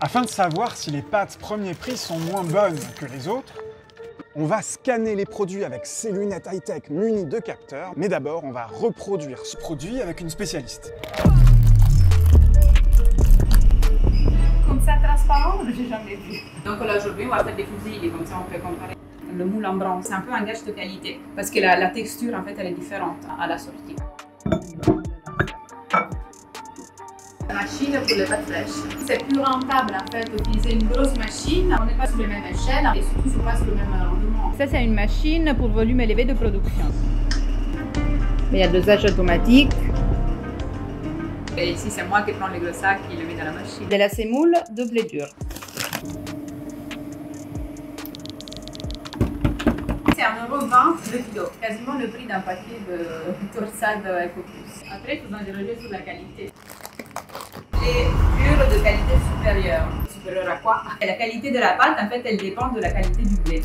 Afin de savoir si les pâtes premier prix sont moins bonnes que les autres, on va scanner les produits avec ces lunettes high-tech munies de capteurs, mais d'abord on va reproduire ce produit avec une spécialiste. Comme ça, transparent, j'ai jamais vu. Donc là, aujourd'hui, on va faire des fusils, comme ça on peut comparer. Le moule en bronze, c'est un peu un gage de qualité, parce que la texture, en fait, elle est différente à la sortie. La machine pour les pâtes fraîches. C'est plus rentable, en fait, d'utiliser une grosse machine. On n'est pas sur la même échelle et surtout, c'est pas sur le même rendement. Ça, c'est une machine pour volume élevé de production. Il y a dosage automatique. Et ici, c'est moi qui prends le gros sac et le mets dans la machine. De la semoule de blé dur. C'est 1,20 € le kilo, quasiment le prix d'un paquet de torsade EcoPlus. Après, il faut s'interroger sur la qualité. Les durs de qualité supérieure. Supérieure à quoi? Et la qualité de la pâte, en fait, elle dépend de la qualité du blé.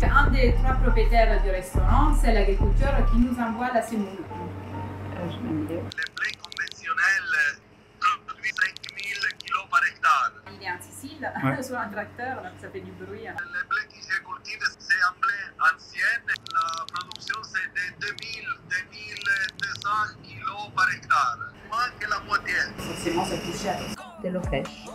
Un des 3 propriétaires du restaurant, c'est l'agriculteur qui nous envoie la semoule. Les blés conventionnels produisent 5000 kg par hectare. Il est en Sicile, sur un tracteur, donc ça fait du bruit. Les blés qui se cultivent, c'est un blé ancien. La production, c'est de 2200 kg par hectare. Moins que la moitié. Forcément, c'est plus cher. De l'eau fraîche.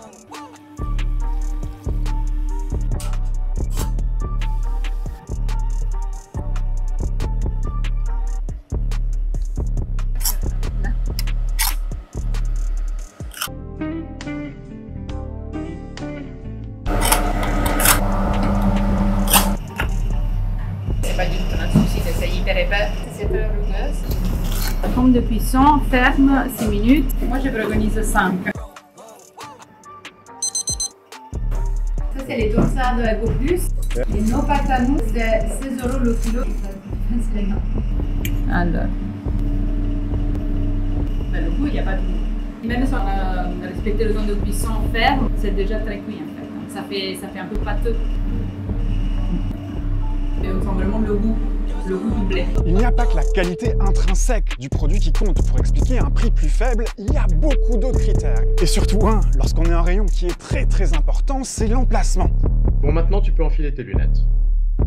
C'est pas du tout notre souci, c'est hyper épais. C'est peu rugueuse. La forme de cuisson ferme 6 minutes. Moi, je préconise 5. Ça, c'est les torsades EcoPlus. Et nos pâtes à nous, c'est 16 € le kilo. Alors. Ben, le goût, il n'y a pas de goût. Même si on a respecté le temps de cuisson ferme, c'est déjà très cuit en fait. Ça fait un peu pâteux. Et on sent vraiment le goût du blé. Il n'y a pas que la qualité intrinsèque du produit qui compte. Pour expliquer un prix plus faible, il y a beaucoup d'autres critères. Et surtout lorsqu'on est un rayon qui est très important, c'est l'emplacement. Bon, maintenant tu peux enfiler tes lunettes.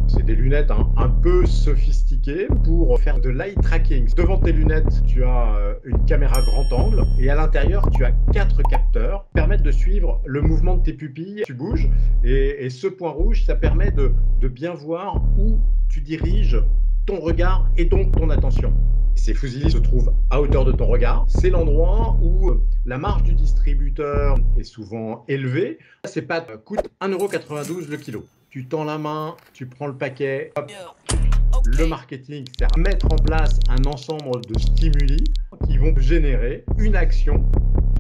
C'est des lunettes un peu sophistiquées pour faire de l'eye tracking. Devant tes lunettes, tu as une caméra grand angle et à l'intérieur, tu as 4 capteurs qui permettent de suivre le mouvement de tes pupilles. Tu bouges et ce point rouge, ça permet de bien voir où tu diriges ton regard et donc ton attention. Ces fusils se trouvent à hauteur de ton regard. C'est l'endroit où la marge du distributeur est souvent élevée. Ces pâtes coûtent 1,92 € le kilo. Tu tends la main, tu prends le paquet. Hop. Le marketing sert à mettre en place un ensemble de stimuli qui vont générer une action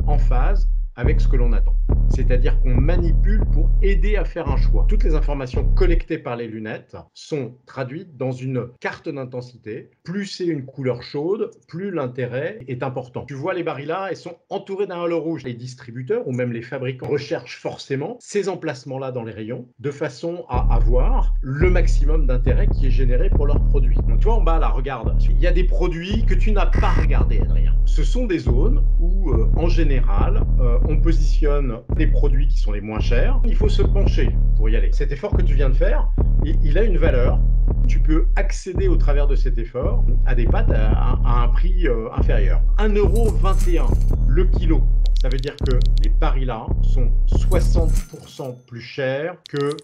en phase avec ce que l'on attend. C'est-à-dire qu'on manipule pour aider à faire un choix. Toutes les informations collectées par les lunettes sont traduites dans une carte d'intensité. Plus c'est une couleur chaude, plus l'intérêt est important. Tu vois les barils là, elles sont entourées d'un halo rouge. Les distributeurs ou même les fabricants recherchent forcément ces emplacements-là dans les rayons de façon à avoir le maximum d'intérêt qui est généré pour leurs produits. Donc tu vois en bas là, regarde, il y a des produits que tu n'as pas regardé, Adrien. Ce sont des zones où en général on positionne des produits qui sont les moins chers. Il faut se pencher pour y aller. Cet effort que tu viens de faire, il a une valeur. Tu peux accéder au travers de cet effort à des pâtes à un prix inférieur. 1,21 € le kilo. Ça veut dire que les paris-là sont 60% plus chers que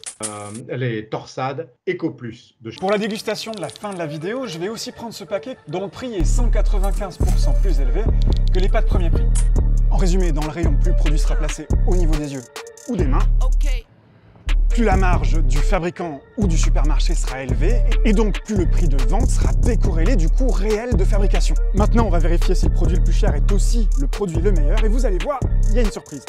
les torsades EcoPlus. Pour la dégustation de la fin de la vidéo, je vais aussi prendre ce paquet dont le prix est 195% plus élevé que les pâtes premier prix. En résumé, dans le rayon, plus le produit sera placé au niveau des yeux ou des mains, plus la marge du fabricant ou du supermarché sera élevée, et donc plus le prix de vente sera décorrélé du coût réel de fabrication. Maintenant, on va vérifier si le produit le plus cher est aussi le produit le meilleur, et vous allez voir, il y a une surprise.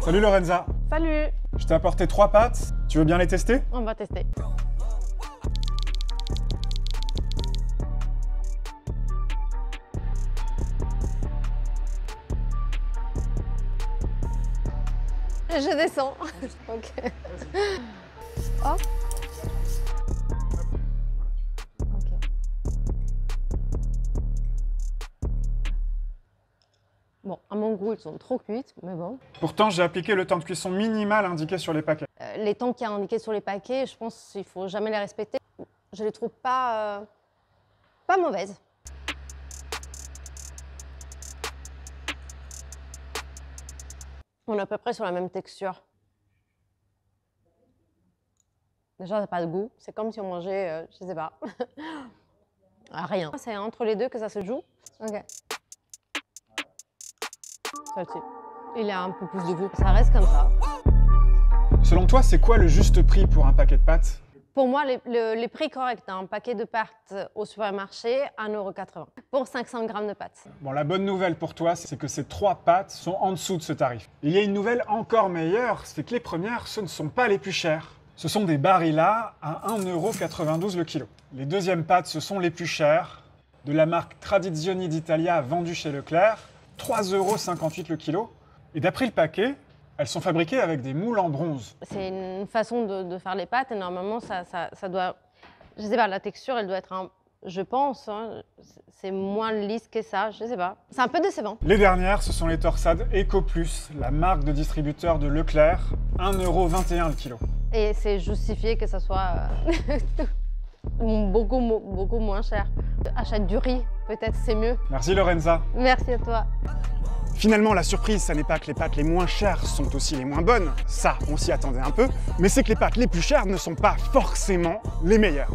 Salut Lorenza. Salut. Je t'ai apporté 3 pâtes, tu veux bien les tester? On va tester. Je descends. Ok. Hop. Ok. Bon, à mon goût, elles sont trop cuites, mais bon. Pourtant, j'ai appliqué le temps de cuisson minimal indiqué sur les paquets. Les temps qu'il y a indiqués sur les paquets, je pense qu'il faut jamais les respecter. Je les trouve pas mauvaises. On est à peu près sur la même texture. Déjà, ça n'a pas de goût. C'est comme si on mangeait, je sais pas, rien. C'est entre les deux que ça se joue. Ok. Celle-ci. Il a un peu plus de goût. Ça reste comme ça. Selon toi, c'est quoi le juste prix pour un paquet de pâtes? Pour moi, les prix corrects d'un paquet de pâtes au supermarché, 1,80 € pour 500 g de pâtes. Bon, la bonne nouvelle pour toi, c'est que ces 3 pâtes sont en dessous de ce tarif. Il y a une nouvelle encore meilleure, c'est que les premières, ce ne sont pas les plus chères. Ce sont des Barilla à 1,92 € le kilo. Les deuxièmes pâtes, ce sont les plus chères, de la marque Tradizioni d'Italia vendue chez Leclerc, 3,58 € le kilo. Et d'après le paquet, elles sont fabriquées avec des moules en bronze. C'est une façon de faire les pâtes et normalement, ça doit... Je sais pas, la texture, elle doit être je pense, hein, c'est moins lisse que ça, je sais pas. C'est un peu décevant. Les dernières, ce sont les torsades Eco Plus, la marque de distributeur de Leclerc, 1,21 € le kilo. Et c'est justifié que ça soit beaucoup moins cher. Achète du riz, peut-être c'est mieux. Merci Lorenza. Merci à toi. Finalement, la surprise, ça n'est pas que les pâtes les moins chères sont aussi les moins bonnes. Ça, on s'y attendait un peu. Mais c'est que les pâtes les plus chères ne sont pas forcément les meilleures.